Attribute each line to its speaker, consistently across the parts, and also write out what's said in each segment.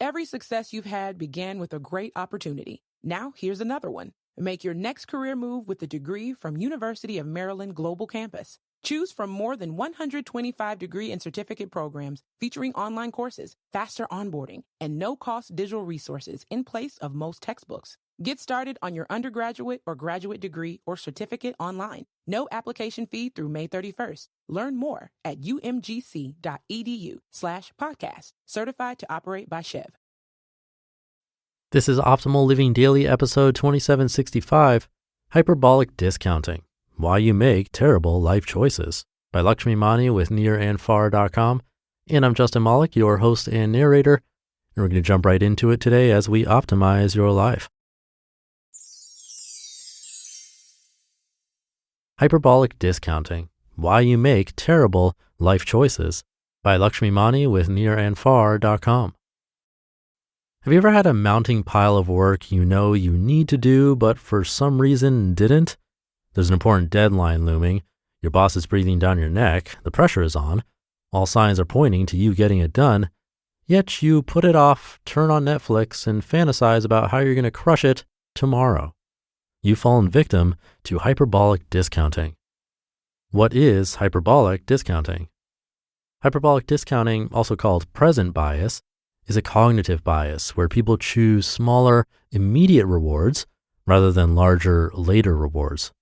Speaker 1: Every success you've had began with a great opportunity. Now, here's another one. Make your next career move with a degree from University of Maryland Global Campus. Choose from more than 125 degree and certificate programs featuring online courses, faster onboarding, and no-cost digital resources in place of most textbooks. Get started on your undergraduate or graduate degree or certificate online. No application fee through May 31st. Learn more at umgc.edu/podcast. Certified to operate by Chev.
Speaker 2: This is Optimal Living Daily, episode 2765, Hyperbolic Discounting, Why You Make Terrible Life Choices, by Lakshmi Mani with NirEyal.com. And I'm Justin Malik, your host and narrator, and we're going to jump right into it today as we optimize your life. Hyperbolic Discounting, Why You Make Terrible Life Choices, by Lakshmi Mani with NirEyal.com. Have you ever had a mounting pile of work you know you need to do, but for some reason didn't? There's an important deadline looming, your boss is breathing down your neck, the pressure is on, all signs are pointing to you getting it done, yet you put it off, turn on Netflix, and fantasize about how you're going to crush it tomorrow. You've fallen victim to hyperbolic discounting. What is hyperbolic discounting? Hyperbolic discounting, also called present bias, is a cognitive bias where people choose smaller, immediate rewards rather than larger, later rewards.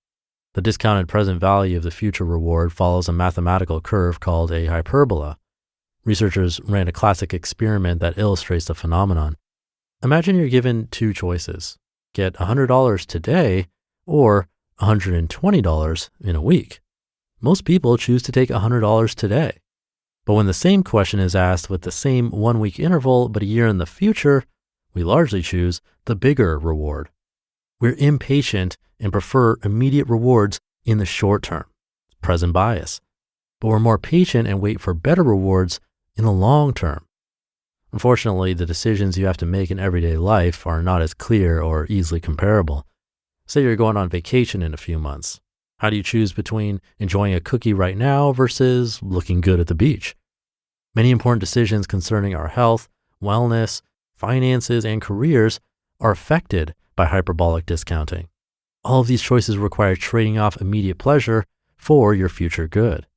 Speaker 2: The discounted present value of the future reward follows a mathematical curve called a hyperbola. Researchers ran a classic experiment that illustrates the phenomenon. Imagine you're given two choices: get $100 today or $120 in a week. Most people choose to take $100 today. But when the same question is asked with the same 1 week interval but a year in the future, we largely choose the bigger reward. We're impatient and prefer immediate rewards in the short term, present bias. But we're more patient and wait for better rewards in the long term. Unfortunately, the decisions you have to make in everyday life are not as clear or easily comparable. Say you're going on vacation in a few months. How do you choose between enjoying a cookie right now versus looking good at the beach? Many important decisions concerning our health, wellness, finances, and careers are affected by hyperbolic discounting. All of these choices require trading off immediate pleasure for your future good.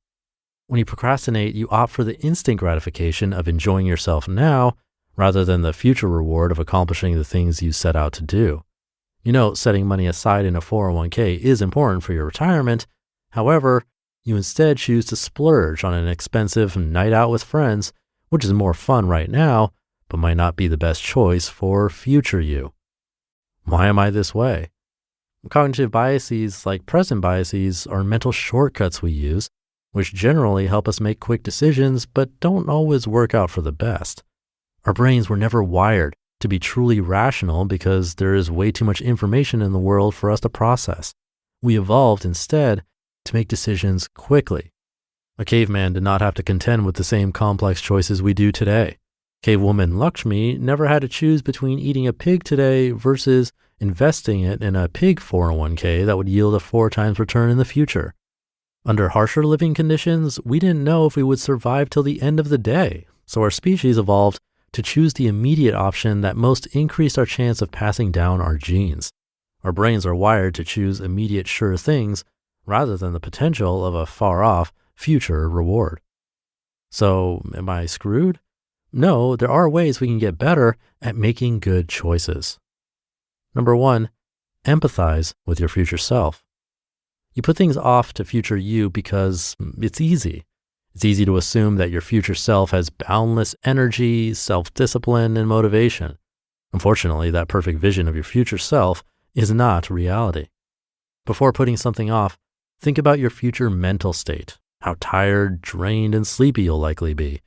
Speaker 2: When you procrastinate, you opt for the instant gratification of enjoying yourself now rather than the future reward of accomplishing the things you set out to do. You know, setting money aside in a 401k is important for your retirement. However, you instead choose to splurge on an expensive night out with friends, which is more fun right now, but might not be the best choice for future you. Why am I this way? Cognitive biases, like present biases, are mental shortcuts we use, which generally help us make quick decisions, but don't always work out for the best. Our brains were never wired to be truly rational because there is way too much information in the world for us to process. We evolved instead to make decisions quickly. A caveman did not have to contend with the same complex choices we do today. Cavewoman Lakshmi never had to choose between eating a pig today versus investing it in a pig 401k that would yield a 4 times return in the future. Under harsher living conditions, we didn't know if we would survive till the end of the day, so our species evolved to choose the immediate option that most increased our chance of passing down our genes. Our brains are wired to choose immediate sure things rather than the potential of a far-off future reward. So, am I screwed? No, there are ways we can get better at making good choices. Number 1, empathize with your future self. You put things off to future you because it's easy. It's easy to assume that your future self has boundless energy, self-discipline, and motivation. Unfortunately, that perfect vision of your future self is not reality. Before putting something off, think about your future mental state, how tired, drained, and sleepy you'll likely be.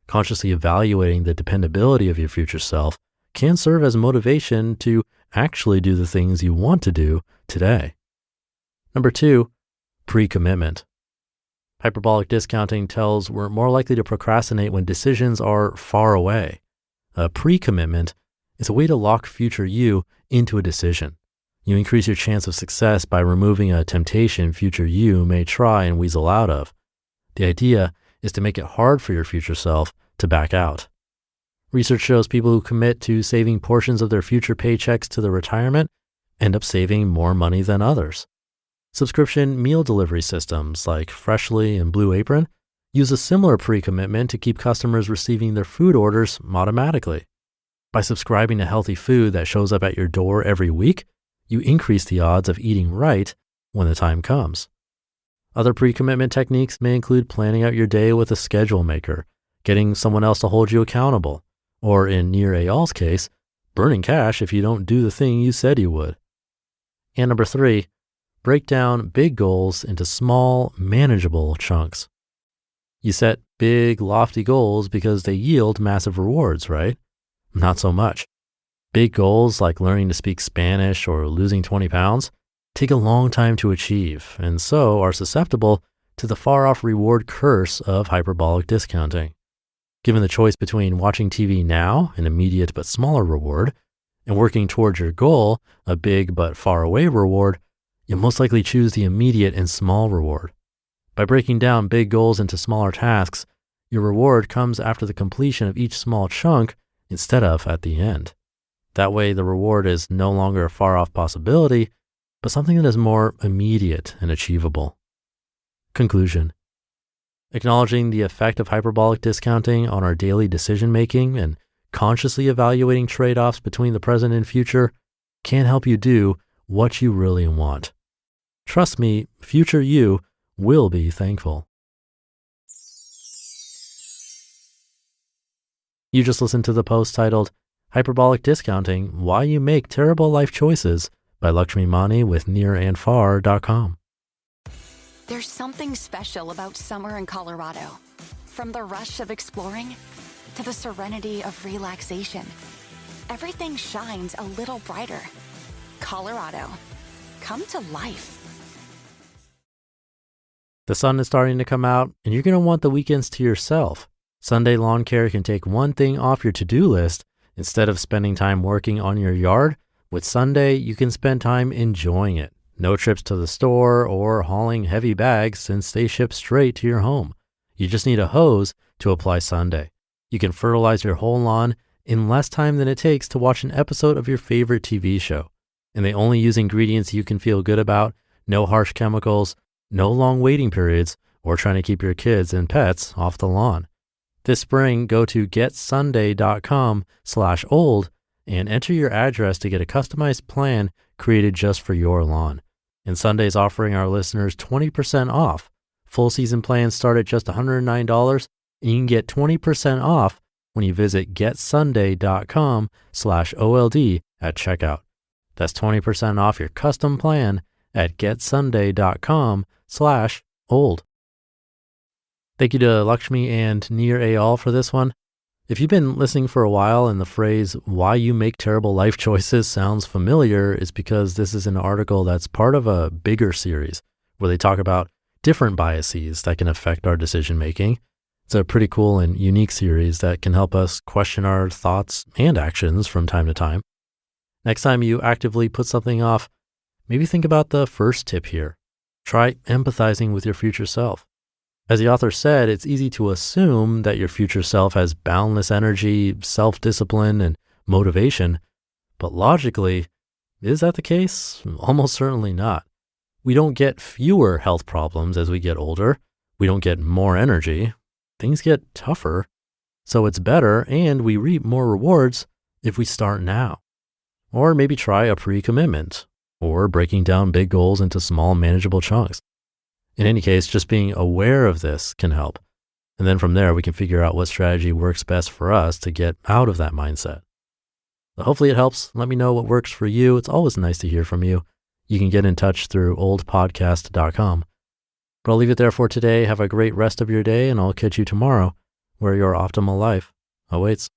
Speaker 2: Consciously evaluating the dependability of your future self can serve as motivation to actually do the things you want to do today. Number 2, pre-commitment. Hyperbolic discounting tells we're more likely to procrastinate when decisions are far away. A pre-commitment is a way to lock future you into a decision. You increase your chance of success by removing a temptation future you may try and weasel out of. The idea is to make it hard for your future self to back out. Research shows people who commit to saving portions of their future paychecks to their retirement end up saving more money than others. Subscription meal delivery systems like Freshly and Blue Apron use a similar pre-commitment to keep customers receiving their food orders automatically. By subscribing to healthy food that shows up at your door every week, you increase the odds of eating right when the time comes. Other pre-commitment techniques may include planning out your day with a schedule maker, getting someone else to hold you accountable, or in Nir Eyal's case, burning cash if you don't do the thing you said you would. And number 3, break down big goals into small, manageable chunks. You set big, lofty goals because they yield massive rewards, right? Not so much. Big goals like learning to speak Spanish or losing 20 pounds take a long time to achieve, and so are susceptible to the far-off reward curse of hyperbolic discounting. Given the choice between watching TV now, an immediate but smaller reward, and working towards your goal, a big but far-away reward, you'll most likely choose the immediate and small reward. By breaking down big goals into smaller tasks, your reward comes after the completion of each small chunk instead of at the end. That way, the reward is no longer a far-off possibility, but something that is more immediate and achievable. Conclusion. Acknowledging the effect of hyperbolic discounting on our daily decision-making and consciously evaluating trade-offs between the present and future can help you do what you really want. Trust me, future you will be thankful. You just listened to the post titled Hyperbolic Discounting, Why You Make Terrible Life Choices by Lakshmi Mani with NirEyal.com.
Speaker 3: There's something special about summer in Colorado. From the rush of exploring to the serenity of relaxation, everything shines a little brighter. Colorado, come to life.
Speaker 2: The sun is starting to come out, and you're going to want the weekends to yourself. Sunday Lawn Care can take one thing off your to-do list. Instead of spending time working on your yard, with Sunday, you can spend time enjoying it. No trips to the store or hauling heavy bags since they ship straight to your home. You just need a hose to apply Sunday. You can fertilize your whole lawn in less time than it takes to watch an episode of your favorite TV show. And they only use ingredients you can feel good about, no harsh chemicals, no long waiting periods, or trying to keep your kids and pets off the lawn. This spring, go to getsunday.com/old and enter your address to get a customized plan created just for your lawn. And Sunday's offering our listeners 20% off. Full season plans start at just $109, and you can get 20% off when you visit getsunday.com/OLD at checkout. That's 20% off your custom plan at getsunday.com/old. Thank you to Lakshmi and Nir Eyal for this one. If you've been listening for a while and the phrase, why you make terrible life choices sounds familiar, it's because this is an article that's part of a bigger series where they talk about different biases that can affect our decision-making. It's a pretty cool and unique series that can help us question our thoughts and actions from time to time. Next time you actively put something off, maybe think about the first tip here. Try empathizing with your future self. As the author said, it's easy to assume that your future self has boundless energy, self-discipline, and motivation. But logically, is that the case? Almost certainly not. We don't get fewer health problems as we get older. We don't get more energy. Things get tougher. So it's better, and we reap more rewards if we start now. Or maybe try a pre-commitment, or breaking down big goals into small, manageable chunks. In any case, just being aware of this can help. And then from there, we can figure out what strategy works best for us to get out of that mindset. So hopefully it helps. Let me know what works for you. It's always nice to hear from you. You can get in touch through oldpodcast.com. But I'll leave it there for today. Have a great rest of your day, and I'll catch you tomorrow where your optimal life awaits.